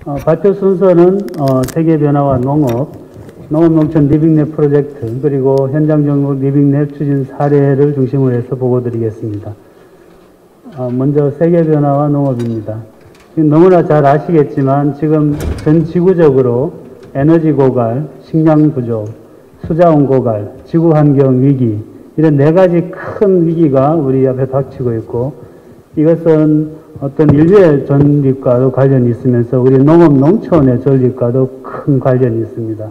발표 순서는 세계변화와 농업, 농업농촌 리빙랩 프로젝트, 그리고 현장 정보 리빙랩 추진 사례를 중심으로 해서 보고드리겠습니다. 먼저 세계변화와 농업입니다. 너무나 잘 아시겠지만 지금 전 지구적으로 에너지 고갈, 식량 부족, 수자원 고갈, 지구환경 위기, 이런 네 가지 큰 위기가 우리 앞에 닥치고 있고, 이것은 어떤 인류의 존립과도 관련이 있으면서 우리 농업, 농촌의 존립과도 큰 관련이 있습니다.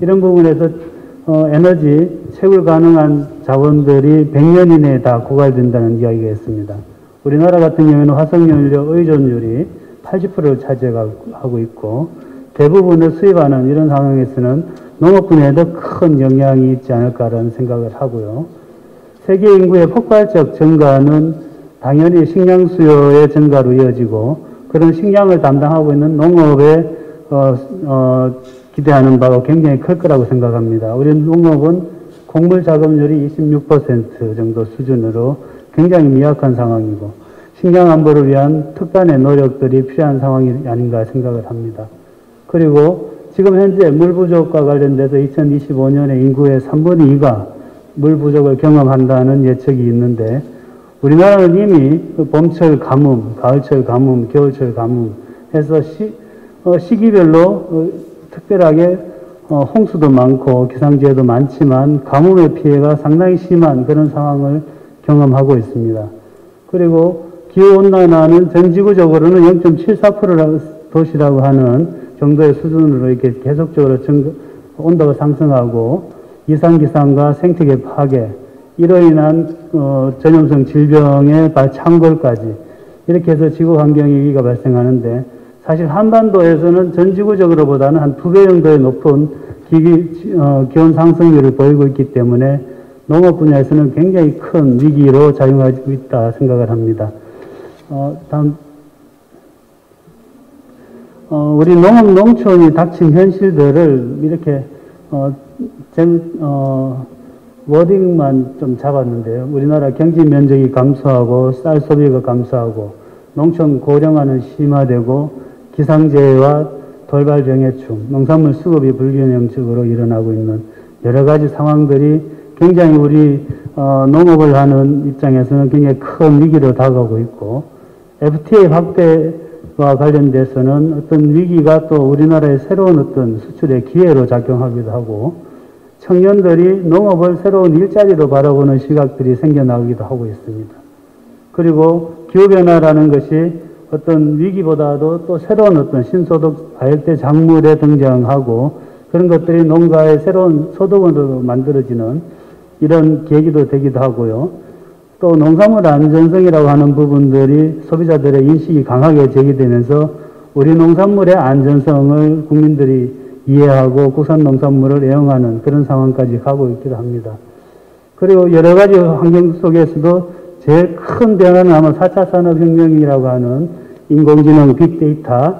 이런 부분에서 에너지 채굴 가능한 자원들이 100년 이내에 다 고갈된다는 이야기가 있습니다. 우리나라 같은 경우에는 화석연료 의존율이 80%를 차지하고 있고, 대부분을 수입하는 이런 상황에서는 농업 분야에도 큰 영향이 있지 않을까라는 생각을 하고요. 세계 인구의 폭발적 증가는 당연히 식량 수요의 증가로 이어지고, 그런 식량을 담당하고 있는 농업에 기대하는 바가 굉장히 클 거라고 생각합니다. 우리 농업은 곡물 작업률이 26% 정도 수준으로 굉장히 미약한 상황이고, 식량 안보를 위한 특단의 노력들이 필요한 상황이 아닌가 생각을 합니다. 그리고 지금 현재 물 부족과 관련돼서 2025년에 인구의 3분의 2가 물 부족을 경험한다는 예측이 있는데, 우리나라는 이미 봄철 가뭄, 가을철 가뭄, 겨울철 가뭄 해서 시기별로 특별하게 홍수도 많고 기상재해도 많지만 가뭄의 피해가 상당히 심한 그런 상황을 경험하고 있습니다. 그리고 기후온난화는 전 지구적으로는 0.74% 도시라고 하는 정도의 수준으로 이렇게 계속적으로 온도가 상승하고, 이상기상과 생태계 파괴, 이로 인한 전염성 질병의 창궐까지 이렇게 해서 지구환경 위기가 발생하는데, 사실 한반도에서는 전 지구적으로보다는 한 2배 정도의 높은 기온 상승률을 보이고 있기 때문에 농업 분야에서는 굉장히 큰 위기로 작용하고 있다 생각을 합니다. 다음, 우리 농업 농촌이 닥친 현실들을 이렇게 워딩만 좀 잡았는데요. 우리나라 경지 면적이 감소하고 쌀 소비가 감소하고 농촌 고령화는 심화되고 기상재해와 돌발병해충, 농산물 수급이 불균형적으로 일어나고 있는 여러 가지 상황들이 굉장히 우리 농업을 하는 입장에서는 굉장히 큰 위기로 다가오고 있고, FTA 확대와 관련돼서는 어떤 위기가 또 우리나라의 새로운 어떤 수출의 기회로 작용하기도 하고, 청년들이 농업을 새로운 일자리로 바라보는 시각들이 생겨나기도 하고 있습니다. 그리고 기후변화라는 것이 어떤 위기보다도 또 새로운 어떤 신소득 과열대 작물에 등장하고, 그런 것들이 농가의 새로운 소득원으로 만들어지는 이런 계기도 되기도 하고요. 또 농산물 안전성이라고 하는 부분들이 소비자들의 인식이 강하게 제기되면서 우리 농산물의 안전성을 국민들이 이해하고 국산 농산물을 애용하는 그런 상황까지 가고 있기도 합니다. 그리고 여러 가지 환경 속에서도 제일 큰 변화는 아마 4차 산업혁명이라고 하는 인공지능, 빅데이터,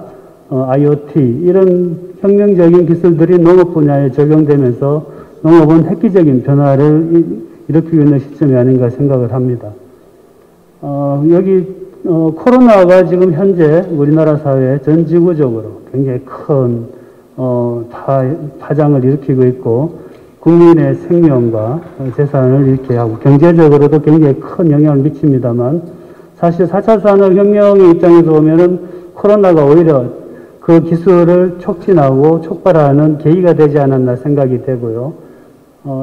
IoT 이런 혁명적인 기술들이 농업 분야에 적용되면서 농업은 획기적인 변화를 일으키고 있는 시점이 아닌가 생각을 합니다. 코로나가 지금 현재 우리나라 사회에 전 지구적으로 굉장히 큰 파장을 일으키고 있고, 국민의 생명과 재산을 잃게 하고 경제적으로도 굉장히 큰 영향을 미칩니다만, 사실 4차 산업혁명의 입장에서 보면은 코로나가 오히려 그 기술을 촉진하고 촉발하는 계기가 되지 않았나 생각이 되고요.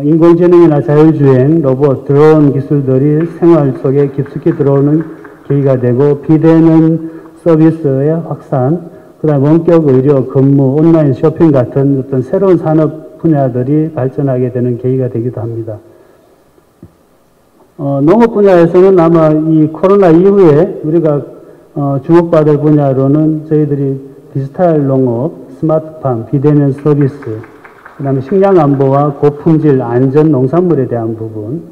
인공지능이나 자율주행, 로봇, 드론 기술들이 생활 속에 깊숙이 들어오는 계기가 되고, 비대면 서비스의 확산, 그 다음에 원격 의료, 근무, 온라인 쇼핑 같은 어떤 새로운 산업 분야들이 발전하게 되는 계기가 되기도 합니다. 농업 분야에서는 아마 이 코로나 이후에 우리가 주목받을 분야로는 저희들이 디지털 농업, 스마트팜, 비대면 서비스, 그 다음에 식량 안보와 고품질 안전 농산물에 대한 부분,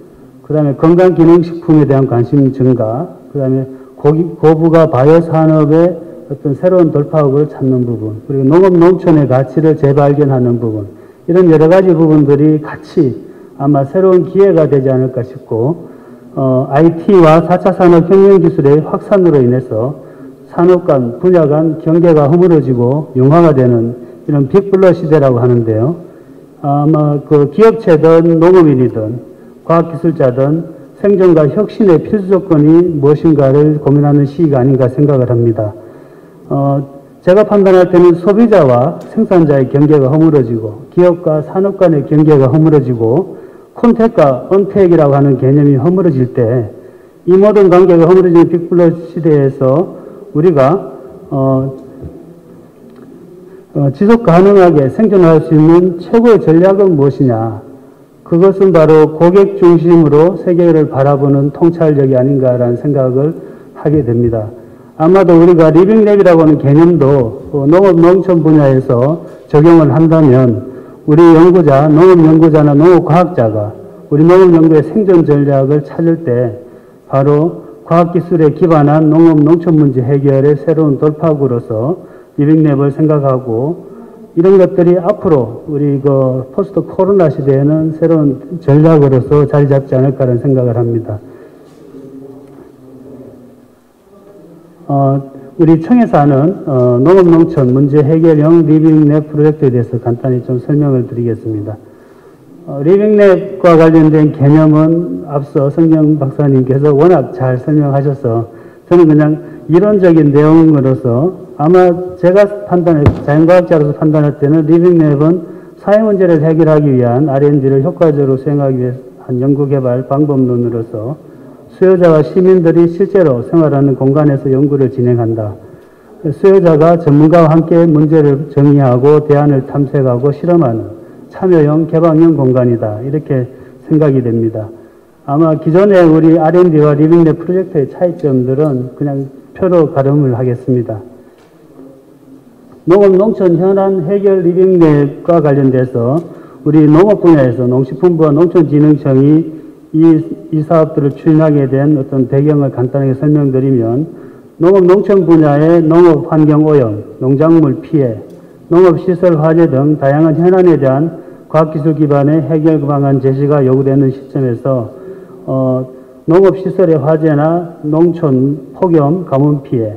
그 다음에 건강기능식품에 대한 관심 증가, 그 다음에 고부가 바이오 산업의 어떤 새로운 돌파구를 찾는 부분, 그리고 농업 농촌의 가치를 재발견하는 부분, 이런 여러 가지 부분들이 같이 아마 새로운 기회가 되지 않을까 싶고, IT와 4차 산업혁명 기술의 확산으로 인해서 산업 간, 분야 간 경계가 허물어지고 융화가 되는 이런 빅블러 시대라고 하는데요. 아마 그 기업체든 농업인이든 과학기술자든 생존과 혁신의 필수 조건이 무엇인가를 고민하는 시기가 아닌가 생각을 합니다. 제가 판단할 때는 소비자와 생산자의 경계가 허물어지고 기업과 산업 간의 경계가 허물어지고 콘택과 언택이라고 하는 개념이 허물어질 때 이 모든 관계가 허물어지는 빅블러 시대에서 우리가 지속 가능하게 생존할 수 있는 최고의 전략은 무엇이냐? 그것은 바로 고객 중심으로 세계를 바라보는 통찰력이 아닌가라는 생각을 하게 됩니다. 아마도 우리가 리빙랩이라고 하는 개념도 농업 농촌 분야에서 적용을 한다면 우리 연구자, 농업 연구자나 농업 과학자가 우리 농업 연구의 생존 전략을 찾을 때 바로 과학기술에 기반한 농업 농촌 문제 해결의 새로운 돌파구로서 리빙랩을 생각하고 이런 것들이 앞으로 우리 그 포스트 코로나 시대에는 새로운 전략으로서 자리 잡지 않을까라는 생각을 합니다. 우리 청에서 하는 농업 농촌 문제 해결형 리빙랩 프로젝트에 대해서 간단히 좀 설명을 드리겠습니다. 리빙랩과 관련된 개념은 앞서 성경 박사님께서 워낙 잘 설명하셔서 저는 그냥 이론적인 내용으로서 아마 제가 자연과학자로서 판단할 때는 리빙랩은 사회 문제를 해결하기 위한 R&D를 효과적으로 수행하기 위해 한 연구개발 방법론으로서 수요자와 시민들이 실제로 생활하는 공간에서 연구를 진행한다. 수요자가 전문가와 함께 문제를 정의하고 대안을 탐색하고 실험하는 참여형, 개방형 공간이다. 이렇게 생각이 됩니다. 아마 기존의 우리 R&D와 리빙랩 프로젝트의 차이점들은 그냥 표로 가름을 하겠습니다. 농업 농촌 현안 해결 리빙랩과 관련돼서 우리 농업 분야에서 농식품부와 농촌진흥청이 이 사업들을 추진하게 된 어떤 배경을 간단하게 설명드리면 농업 농촌 분야의 농업 환경 오염, 농작물 피해, 농업시설 화재 등 다양한 현안에 대한 과학기술 기반의 해결 방안 제시가 요구되는 시점에서 농업시설의 화재나 농촌 폭염, 가뭄 피해,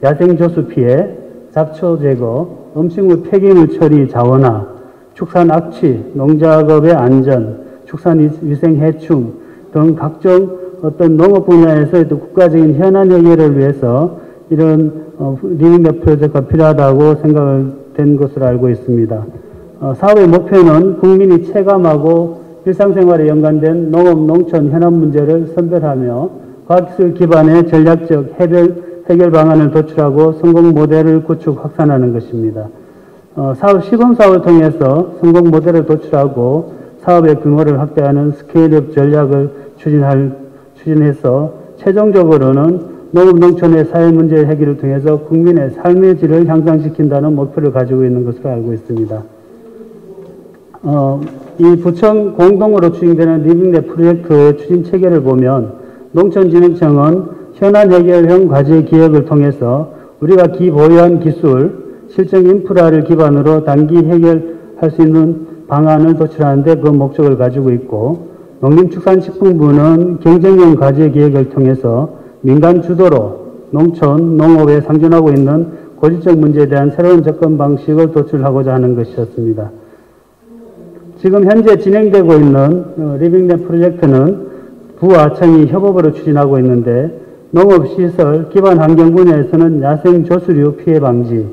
야생조수 피해, 잡초 제거, 음식물 폐기물 처리 자원화, 축산 악취, 농작업의 안전, 축산위생 해충 등 각종 어떤 농업 분야에서의 국가적인 현안 해결을 위해서 이런 리빙랩 프로젝트가 필요하다고 생각을 된 것으로 알고 있습니다. 사업의 목표는 국민이 체감하고 일상생활에 연관된 농업, 농촌 현안 문제를 선별하며 과학기술 기반의 전략적 해결 방안을 도출하고 성공 모델을 구축 확산하는 것입니다. 사업 시범 사업을 통해서 성공 모델을 도출하고 사업의 규모를 확대하는 스케일업 전략을 추진해서 최종적으로는 농업 농촌의 사회 문제 해결을 통해서 국민의 삶의 질을 향상시킨다는 목표를 가지고 있는 것으로 알고 있습니다. 이 부청 공동으로 추진되는 리빙랩 프로젝트 추진 체계를 보면 농촌진흥청은 현안 해결형 과제 기획을 통해서 우리가 기보유한 기술, 실정 인프라를 기반으로 단기 해결할 수 있는 방안을 도출하는 데 그 목적을 가지고 있고 농림축산식품부는 경쟁형 과제 기획을 통해서 민간 주도로 농촌, 농업에 상존하고 있는 고질적 문제에 대한 새로운 접근 방식을 도출하고자 하는 것이었습니다. 지금 현재 진행되고 있는 리빙랩 프로젝트는 부와 청이 협업으로 추진하고 있는데 농업시설, 기반환경 분야에서는 야생조수류 피해 방지,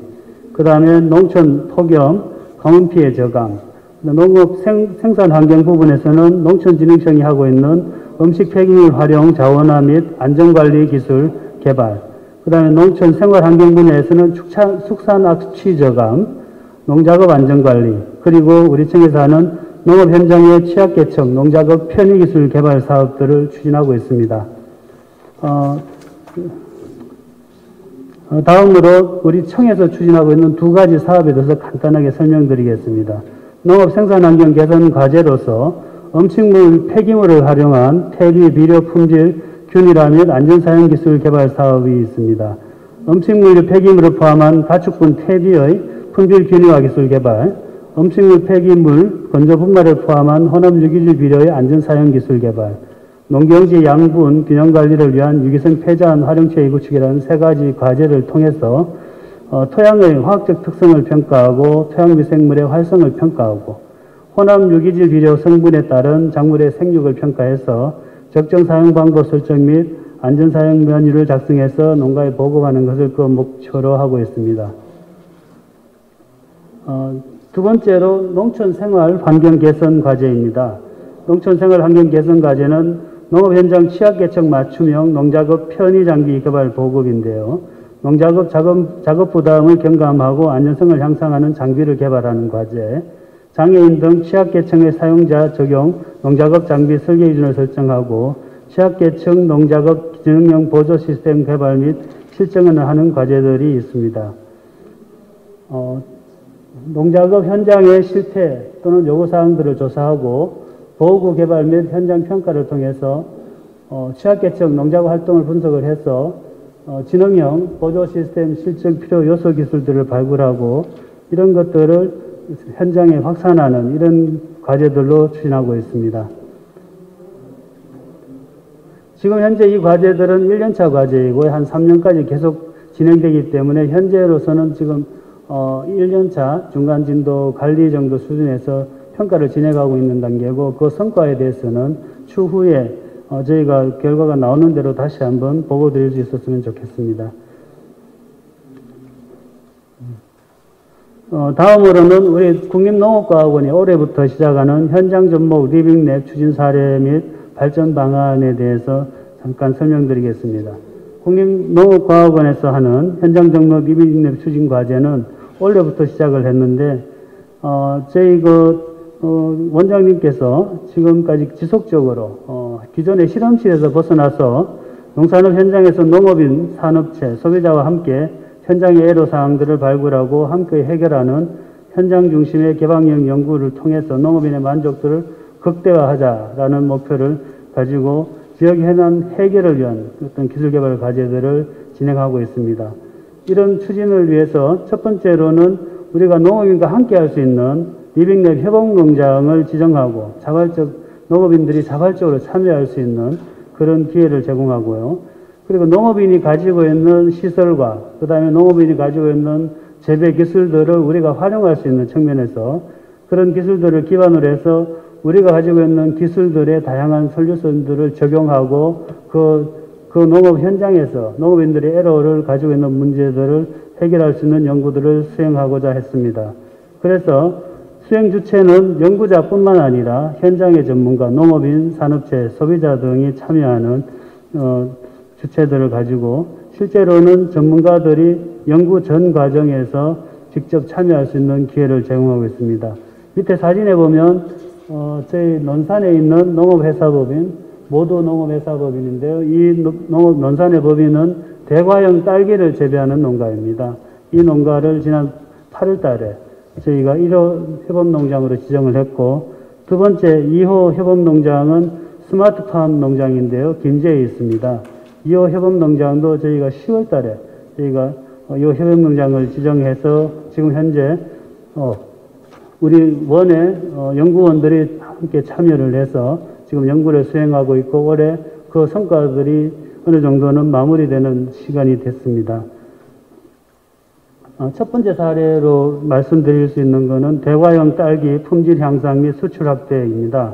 그 다음에 농촌 폭염, 가뭄 피해 저감, 농업 생산환경 부분에서는 농촌진흥청이 하고 있는 음식 폐기물 활용 자원화 및 안전관리 기술 개발, 그 다음에 농촌 생활환경 분야에서는 축산 악취 저감, 농작업 안전관리, 그리고 우리 청에서 하는 농업 현장의 취약계층 농작업 편의기술 개발 사업들을 추진하고 있습니다. 다음으로 우리 청에서 추진하고 있는 두 가지 사업에 대해서 간단하게 설명드리겠습니다. 농업 생산환경 개선 과제로서 음식물 폐기물을 활용한 퇴비 비료 품질 균일화 및 안전사용기술 개발 사업이 있습니다. 음식물 폐기물을 포함한 가축분 퇴비의 품질 균일화 기술 개발, 음식물 폐기물 건조 분말을 포함한 혼합 유기질 비료의 안전사용 기술 개발, 농경지 양분 균형 관리를 위한 유기성 폐자원 활용체의 구축이라는 세 가지 과제를 통해서 토양의 화학적 특성을 평가하고 토양 미생물의 활성을 평가하고 혼합 유기질 비료 성분에 따른 작물의 생육을 평가해서 적정 사용 방법 설정 및 안전 사용 면유를 작성해서 농가에 보고하는 것을 그 목표로 하고 있습니다. 두 번째로 농촌 생활 환경 개선 과제입니다. 농촌 생활 환경 개선 과제는 농업 현장 취약계층 맞춤형 농작업 편의 장비 개발 보급인데요. 농작업 작업 부담을 경감하고 안전성을 향상하는 장비를 개발하는 과제, 장애인 등 취약계층의 사용자 적용 농작업 장비 설계 기준을 설정하고 취약계층 농작업 기능형 보조 시스템 개발 및 실증을 하는 과제들이 있습니다. 농작업 현장의 실태 또는 요구사항들을 조사하고 보호구 개발 및 현장 평가를 통해서 취약계층 농작업 활동을 분석을 해서 지능형 보조 시스템 실증 필요 요소 기술들을 발굴하고 이런 것들을 현장에 확산하는 이런 과제들로 추진하고 있습니다. 지금 현재 이 과제들은 1년차 과제이고 한 3년까지 계속 진행되기 때문에 현재로서는 지금 1년차 중간 진도 관리 정도 수준에서 평가를 진행하고 있는 단계고 그 성과에 대해서는 추후에 저희가 결과가 나오는 대로 다시 한번 보고 드릴 수 있었으면 좋겠습니다. 다음으로는 우리 국립농업과학원이 올해부터 시작하는 현장 접목 리빙랩 추진 사례 및 발전 방안에 대해서 잠깐 설명드리겠습니다. 국립농업과학원에서 하는 현장 접목 리빙랩 추진 과제는 올해부터 시작을 했는데 저희 원장님께서 지금까지 지속적으로 기존의 실험실에서 벗어나서 농산업 현장에서 농업인, 산업체, 소비자와 함께 현장의 애로사항들을 발굴하고 함께 해결하는 현장 중심의 개방형 연구를 통해서 농업인의 만족도를 극대화하자라는 목표를 가지고 지역 현안 해결을 위한 어떤 기술개발 과제들을 진행하고 있습니다. 이런 추진을 위해서 첫 번째로는 우리가 농업인과 함께 할 수 있는 리빙랩 협업농장을 지정하고 농업인들이 자발적으로 참여할 수 있는 그런 기회를 제공하고요. 그리고 농업인이 가지고 있는 시설과 그 다음에 농업인이 가지고 있는 재배 기술들을 우리가 활용할 수 있는 측면에서 그런 기술들을 기반으로 해서 우리가 가지고 있는 기술들의 다양한 솔루션들을 적용하고 그 농업 현장에서 농업인들의 에러를 가지고 있는 문제들을 해결할 수 있는 연구들을 수행하고자 했습니다. 그래서 수행 주체는 연구자뿐만 아니라 현장의 전문가, 농업인, 산업체, 소비자 등이 참여하는 주체들을 가지고 실제로는 전문가들이 연구 전 과정에서 직접 참여할 수 있는 기회를 제공하고 있습니다. 밑에 사진에 보면 저희 논산에 있는 농업회사법인, 모두 농업회사법인인데요. 이 논산의 법인은 대과형 딸기를 재배하는 농가입니다. 이 농가를 지난 8월 달에 저희가 1호 협업농장으로 지정을 했고 두 번째 2호 협업농장은 스마트팜 농장인데요. 김제에 있습니다. 2호 협업농장도 저희가 10월 달에 저희가 2호 협업농장을 지정해서 지금 현재 우리 원의 연구원들이 함께 참여를 해서 지금 연구를 수행하고 있고 올해 그 성과들이 어느 정도는 마무리되는 시간이 됐습니다. 첫 번째 사례로 말씀드릴 수 있는 것은 대과형 딸기 품질 향상 및 수출 확대입니다.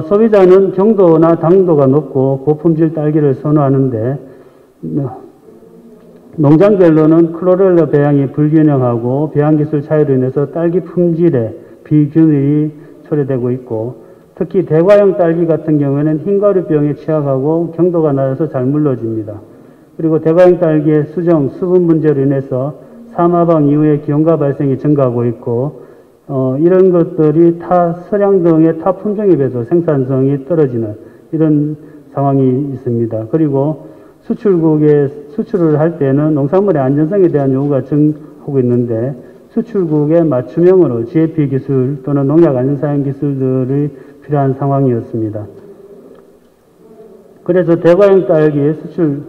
소비자는 경도나 당도가 높고 고품질 딸기를 선호하는데 농장별로는 클로렐라 배양이 불균형하고 배양기술 차이로 인해서 딸기 품질에 비균일이 초래되고 있고 특히 대과형 딸기 같은 경우에는 흰가루병에 취약하고 경도가 낮아서 잘 물러집니다. 그리고 대과형 딸기의 수정, 수분 문제로 인해서 사마방 이후에 기온가 발생이 증가하고 있고 이런 것들이 서량 등의 타 품종에 비해서 생산성이 떨어지는 이런 상황이 있습니다. 그리고 수출국에 수출을 할 때는 농산물의 안전성에 대한 요구가 증가하고 있는데 수출국에 맞춤형으로 GAP 기술 또는 농약 안전사용 기술들이 필요한 상황이었습니다. 그래서 대과형 딸기 수출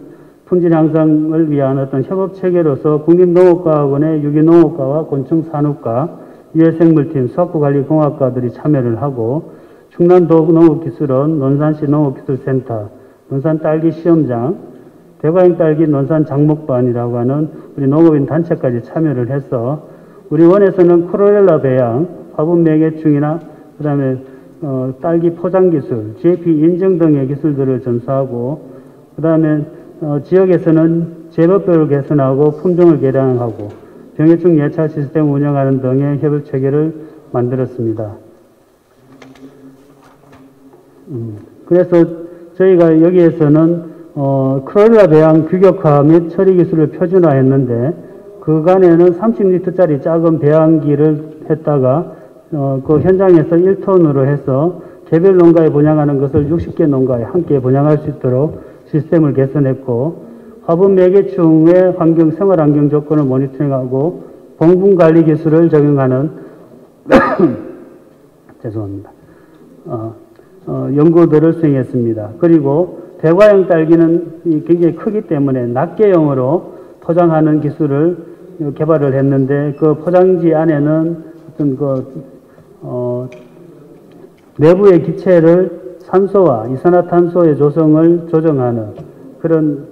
품질 향상을 위한 어떤 협업 체계로서 국립농업과학원의 유기농업과와 곤충산업과 유해생물팀, 수학구관리공학과들이 참여를 하고 충남도농업기술원, 논산시 농업기술센터, 논산 딸기 시험장, 대과행 딸기 논산 장목반이라고 하는 우리 농업인 단체까지 참여를 해서 우리 원에서는 크로렐라 배양, 화분 매개충이나 그 다음에 딸기 포장 기술, GAP 인증 등의 기술들을 전수하고 그 다음에 지역에서는 재배법을 개선하고 품종을 개량하고 병해충 예찰 시스템 운영하는 등의 협업 체계를 만들었습니다. 그래서 저희가 여기에서는 크로렐라 배양 규격화 및 처리 기술을 표준화했는데 그간에는 30리터짜리 작은 배양기를 했다가 그 현장에서 1톤으로 해서 개별 농가에 분양하는 것을 60개 농가에 함께 분양할 수 있도록 시스템을 개선했고 화분 매개충의 생활 환경 조건을 모니터링하고 봉분 관리 기술을 적용하는 죄송합니다. 연구들을 수행했습니다. 그리고 대과형 딸기는 굉장히 크기 때문에 낱개형으로 포장하는 기술을 개발을 했는데 그 포장지 안에는 어떤 내부의 기체를 산소와 이산화탄소의 조성을 조정하는 그런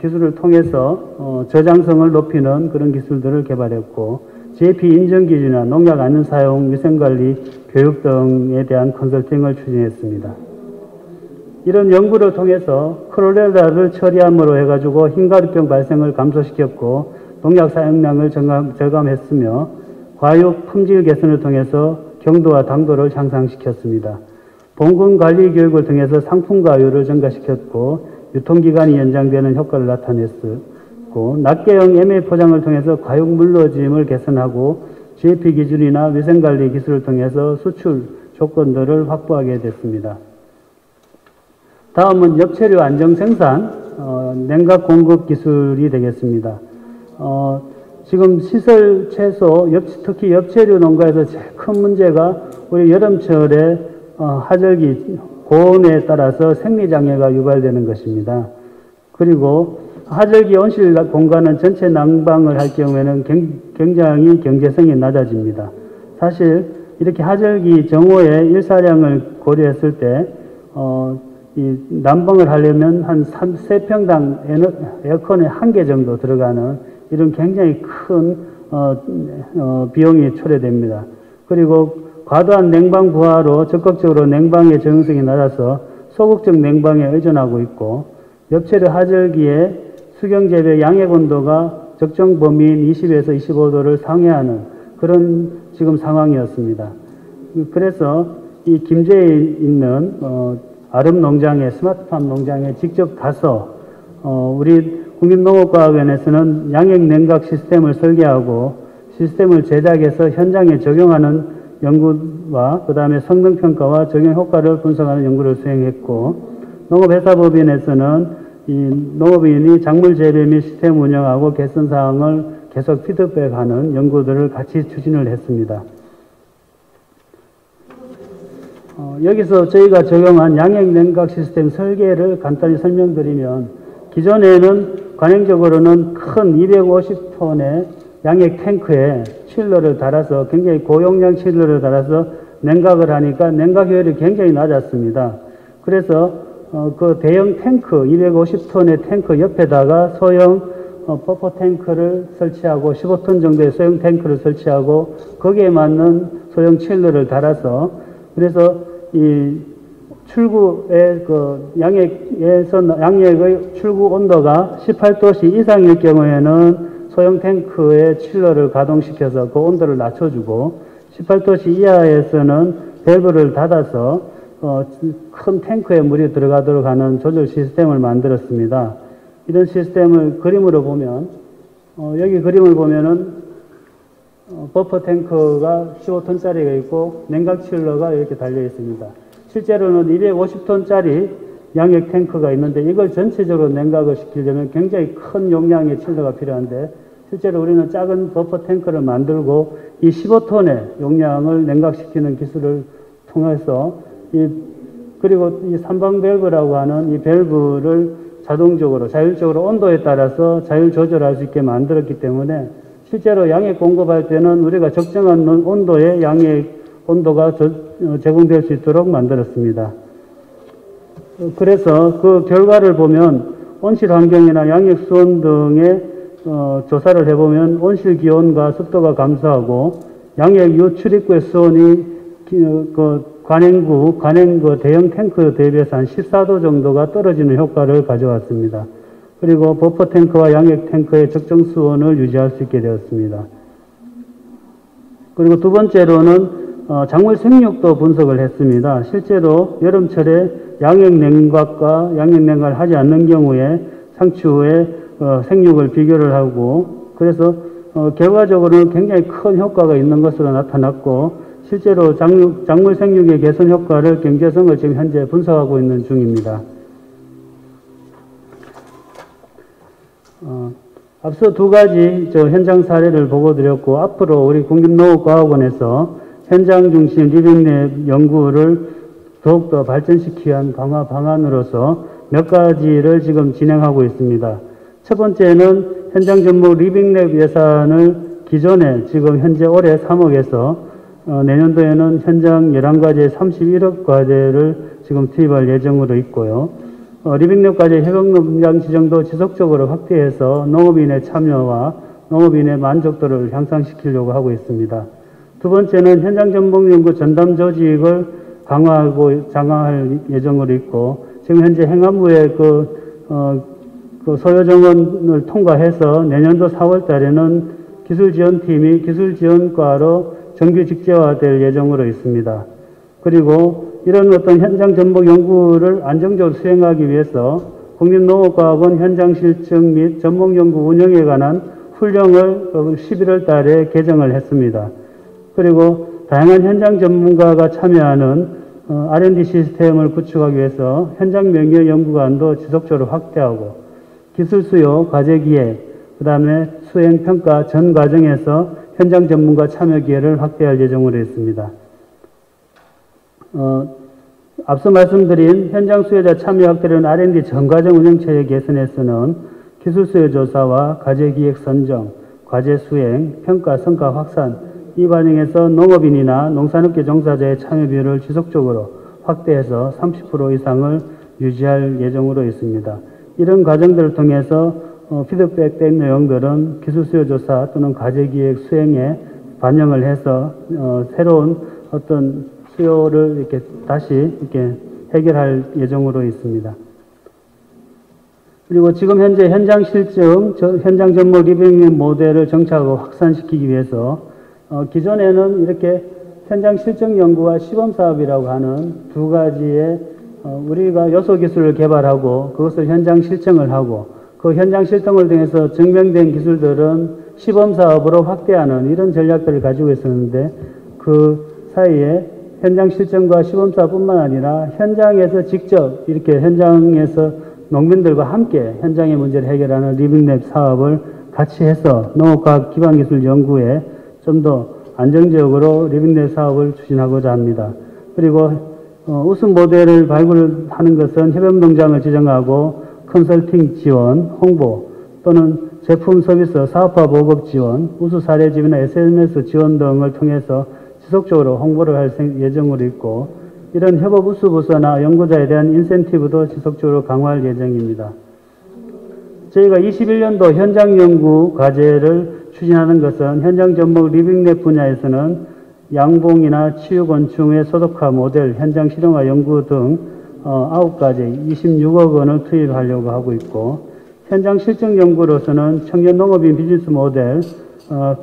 기술을 통해서 저장성을 높이는 그런 기술들을 개발했고 GAP 인증 기준이나 농약 안전 사용, 위생관리, 교육 등에 대한 컨설팅을 추진했습니다. 이런 연구를 통해서 크로렐라를 처리함으로 해가지고 흰가루병 발생을 감소시켰고 농약 사용량을 절감했으며 과육 품질 개선을 통해서 경도와 당도를 향상시켰습니다. 봉분 관리 교육을 통해서 상품 가율을 증가시켰고 유통기간이 연장되는 효과를 나타냈고 낱개형 MA 포장을 통해서 과육 물러짐을 개선하고 GAP 기준이나 위생관리 기술을 통해서 수출 조건들을 확보하게 됐습니다. 다음은 엽채류 안정생산 냉각 공급 기술이 되겠습니다. 지금 시설 채소, 특히 엽채류 농가에서 제일 큰 문제가 우리 여름철에 하절기, 고온에 따라서 생리장애가 유발되는 것입니다. 그리고 하절기 온실 공간은 전체 난방을 할 경우에는 굉장히 경제성이 낮아집니다. 사실 이렇게 하절기 정오의 일사량을 고려했을 때 이 난방을 하려면 한 3평당 에어컨에 1개 정도 들어가는 이런 굉장히 큰 비용이 초래됩니다. 그리고 과도한 냉방 부하로 적극적으로 냉방의 적응성이 낮아서 소극적 냉방에 의존하고 있고 엽채류 하절기에 수경재배 양액 온도가 적정 범위인 20에서 25도를 상회하는 그런 지금 상황이었습니다. 그래서 이 김제에 있는 아름농장에 스마트팜 농장에 직접 가서 우리 국민농업과학원에서는 양액 냉각 시스템을 설계하고 시스템을 제작해서 현장에 적용하는 연구와 그 다음에 성능평가와 적용 효과를 분석하는 연구를 수행했고 농업회사법인에서는 이 농업인이 작물 재배 및 시스템 운영하고 개선 사항을 계속 피드백하는 연구들을 같이 추진을 했습니다. 여기서 저희가 적용한 양액 냉각 시스템 설계를 간단히 설명드리면 기존에는 관행적으로는 큰 250톤의 양액 탱크에 칠러를 달아서 굉장히 고용량 칠러를 달아서 냉각을 하니까 냉각 효율이 굉장히 낮았습니다. 그래서 그 대형 탱크 250톤의 탱크 옆에다가 소형 버퍼 탱크를 설치하고 15톤 정도의 소형 탱크를 설치하고 거기에 맞는 소형 칠러를 달아서 그래서 이 출구의 그 양액의 출구 온도가 18도씨 이상일 경우에는 소형 탱크의 칠러를 가동시켜서 그 온도를 낮춰주고 18도씨 이하에서는 밸브를 닫아서 큰 탱크에 물이 들어가도록 하는 조절 시스템을 만들었습니다. 이런 시스템을 그림으로 보면 여기 그림을 보면은 버퍼 탱크가 15톤짜리가 있고 냉각 칠러가 이렇게 달려 있습니다. 실제로는 250톤짜리 양액 탱크가 있는데 이걸 전체적으로 냉각을 시키려면 굉장히 큰 용량의 칠러가 필요한데 실제로 우리는 작은 버퍼 탱크를 만들고 이 15톤의 용량을 냉각시키는 기술을 통해서 그리고 이 삼방 밸브라고 하는 이 밸브를 자동적으로 자율적으로 온도에 따라서 자율 조절할 수 있게 만들었기 때문에 실제로 양액 공급할 때는 우리가 적정한 온도의 양액 온도가 제공될 수 있도록 만들었습니다. 그래서 그 결과를 보면 온실 환경이나 양액 수온 등의 조사를 해보면 온실 기온과 습도가 감소하고 양액 유 출입구의 수온이 관행 대형 탱크 대비해서 한 14도 정도가 떨어지는 효과를 가져왔습니다. 그리고 버퍼 탱크와 양액 탱크의 적정 수온을 유지할 수 있게 되었습니다. 그리고 두 번째로는 작물 생육도 분석을 했습니다. 실제로 여름철에 양액 냉각과 양액 냉각을 하지 않는 경우에 상추 후에 생육을 비교를 하고 그래서 결과적으로는 굉장히 큰 효과가 있는 것으로 나타났고 실제로 작물 생육의 개선 효과를 경제성을 지금 현재 분석하고 있는 중입니다. 앞서 두 가지 현장 사례를 보고 드렸고 앞으로 우리 국립농업과학원에서 현장 중심 리빙랩 연구를 더욱더 발전시키기 위한 강화 방안으로서 몇 가지를 지금 진행하고 있습니다. 첫 번째는 현장 전문 리빙랩 예산을 기존에 지금 현재 올해 3억에서 내년도에는 현장 11과제 31억 과제를 지금 투입할 예정으로 있고요. 리빙랩 과제 협약농장 지정도 지속적으로 확대해서 농업인의 참여와 농업인의 만족도를 향상시키려고 하고 있습니다. 두 번째는 현장 전문연구 전담 조직을 강화하고 장악할 예정으로 있고 지금 현재 행안부의 소요 정원을 통과해서 내년도 4월 달에는 기술지원팀이 기술지원과로 정규 직제화될 예정으로 있습니다. 그리고 이런 어떤 현장 전복 연구를 안정적으로 수행하기 위해서 국립농업과학원 현장 실증 및 전목연구 운영에 관한 훈령을 11월 달에 개정을 했습니다. 그리고 다양한 현장 전문가가 참여하는 R&D 시스템을 구축하기 위해서 현장 명예 연구관도 지속적으로 확대하고 기술 수요, 과제 기획, 그 다음에 수행 평가 전 과정에서 현장 전문가 참여 기회를 확대할 예정으로 있습니다. 앞서 말씀드린 현장 수요자 참여 확대는 R&D 전과정 운영체계 개선에서는 기술 수요 조사와 과제 기획 선정, 과제 수행, 평가 성과 확산 이 과정에서 농업인이나 농산업계 종사자의 참여 비율을 지속적으로 확대해서 30% 이상을 유지할 예정으로 있습니다. 이런 과정들을 통해서 피드백된 내용들은 기술 수요 조사 또는 과제 기획 수행에 반영을 해서 새로운 어떤 수요를 이렇게 다시 이렇게 해결할 예정으로 있습니다. 그리고 지금 현재 현장 실증, 현장 전문 리빙 모델을 정착하고 확산시키기 위해서 기존에는 이렇게 현장 실증 연구와 시범 사업이라고 하는 두 가지의 우리가 요소 기술을 개발하고 그것을 현장 실증을 하고 그 현장 실증을 통해서 증명된 기술들은 시범 사업으로 확대하는 이런 전략들을 가지고 있었는데 그 사이에 현장 실증과 시범 사업뿐만 아니라 현장에서 직접 이렇게 현장에서 농민들과 함께 현장의 문제를 해결하는 리빙랩 사업을 같이 해서 농업과학 기반기술 연구에 좀 더 안정적으로 리빙랩 사업을 추진하고자 합니다. 그리고 우수 모델을 발굴하는 것은 협업농장을 지정하고 컨설팅 지원, 홍보 또는 제품 서비스 사업화 보급 지원, 우수 사례집이나 SNS 지원 등을 통해서 지속적으로 홍보를 할 예정으로 있고 이런 협업 우수 부서나 연구자에 대한 인센티브도 지속적으로 강화할 예정입니다. 저희가 21년도 현장 연구 과제를 추진하는 것은 현장 전목 리빙랩 분야에서는 양봉이나 치유곤충의 소독화 모델, 현장 실용화 연구 등 9가지 26억 원을 투입하려고 하고 있고 현장 실증 연구로서는 청년 농업인 비즈니스 모델,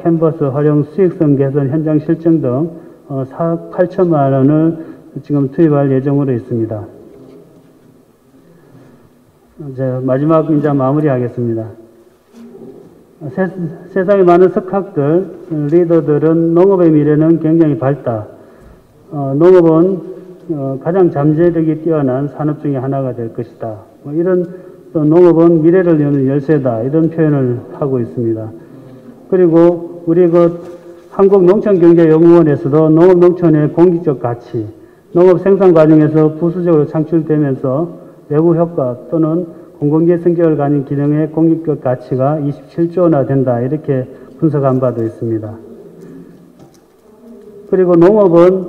캔버스 활용 수익성 개선 현장 실증 등 4억 8천만 원을 지금 투입할 예정으로 있습니다. 이제 마지막 이제 마무리하겠습니다. 세상에 많은 석학들, 리더들은 농업의 미래는 굉장히 밝다. 농업은 가장 잠재력이 뛰어난 산업 중에 하나가 될 것이다. 이런 또 농업은 미래를 여는 열쇠다. 이런 표현을 하고 있습니다. 그리고 우리 한국농촌경제연구원에서도 농업농촌의 공익적 가치, 농업 생산 과정에서 부수적으로 창출되면서 외부 효과 또는 공공기회 성격을 가진 기능의 공익적 가치가 27조 원이나 된다. 이렇게 분석한 바도 있습니다. 그리고 농업은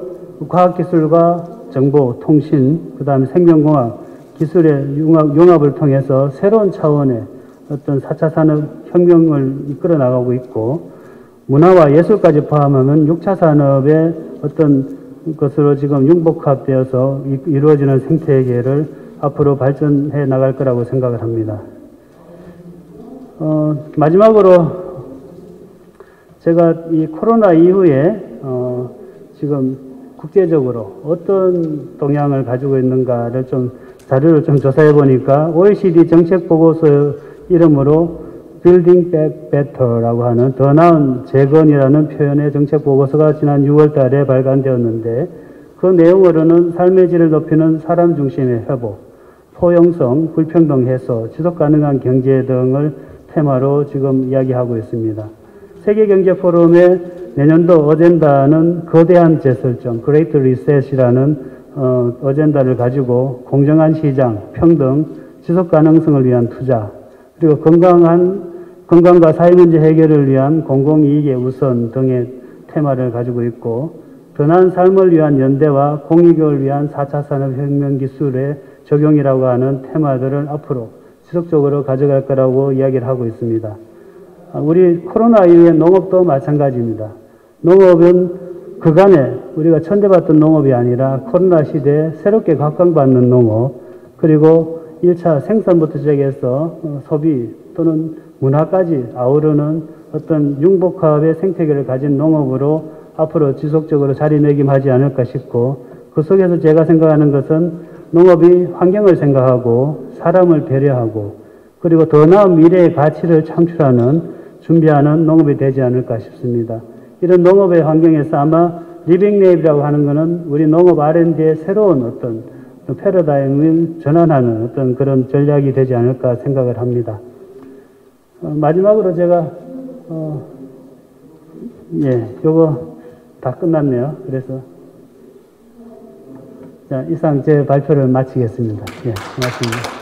과학기술과 정보, 통신, 그 다음에 생명공학, 기술의 융합을 통해서 새로운 차원의 어떤 4차 산업혁명을 이끌어 나가고 있고, 문화와 예술까지 포함하면 6차 산업의 어떤 것으로 지금 융복합되어서 이루어지는 생태계를 앞으로 발전해 나갈 거라고 생각을 합니다. 마지막으로 제가 이 코로나 이후에 지금 국제적으로 어떤 동향을 가지고 있는가를 좀 자료를 좀 조사해 보니까 OECD 정책 보고서 이름으로 Building Back Better라고 하는 더 나은 재건이라는 표현의 정책 보고서가 지난 6월 달에 발간되었는데, 그 내용으로는 삶의 질을 높이는 사람 중심의 회복, 포용성, 불평등 해소, 지속 가능한 경제 등을 테마로 지금 이야기하고 있습니다. 세계경제포럼의 내년도 어젠다는 거대한 재설정, Great Reset이라는 어젠다를 가지고 공정한 시장, 평등, 지속 가능성을 위한 투자, 그리고 건강과 사회문제 해결을 위한 공공이익의 우선 등의 테마를 가지고 있고, 더 나은 삶을 위한 연대와 공익을 위한 4차 산업혁명 기술의 적용이라고 하는 테마들을 앞으로 지속적으로 가져갈 거라고 이야기를 하고 있습니다. 우리 코로나 이후에 농업도 마찬가지입니다. 농업은 그간에 우리가 천대받던 농업이 아니라 코로나 시대에 새롭게 각광받는 농업, 그리고 1차 생산부터 시작해서 소비 또는 문화까지 아우르는 어떤 융복합의 생태계를 가진 농업으로 앞으로 지속적으로 자리매김하지 않을까 싶고, 그 속에서 제가 생각하는 것은 농업이 환경을 생각하고 사람을 배려하고 그리고 더 나은 미래의 가치를 창출하는 준비하는 농업이 되지 않을까 싶습니다. 이런 농업의 환경에서 아마 리빙랩이라고 하는 것은 우리 농업 R&D의 새로운 어떤 패러다임을 전환하는 어떤 그런 전략이 되지 않을까 생각을 합니다. 마지막으로 제가 요거 다 끝났네요. 그래서 자, 이상 제 발표를 마치겠습니다. 예, 고맙습니다.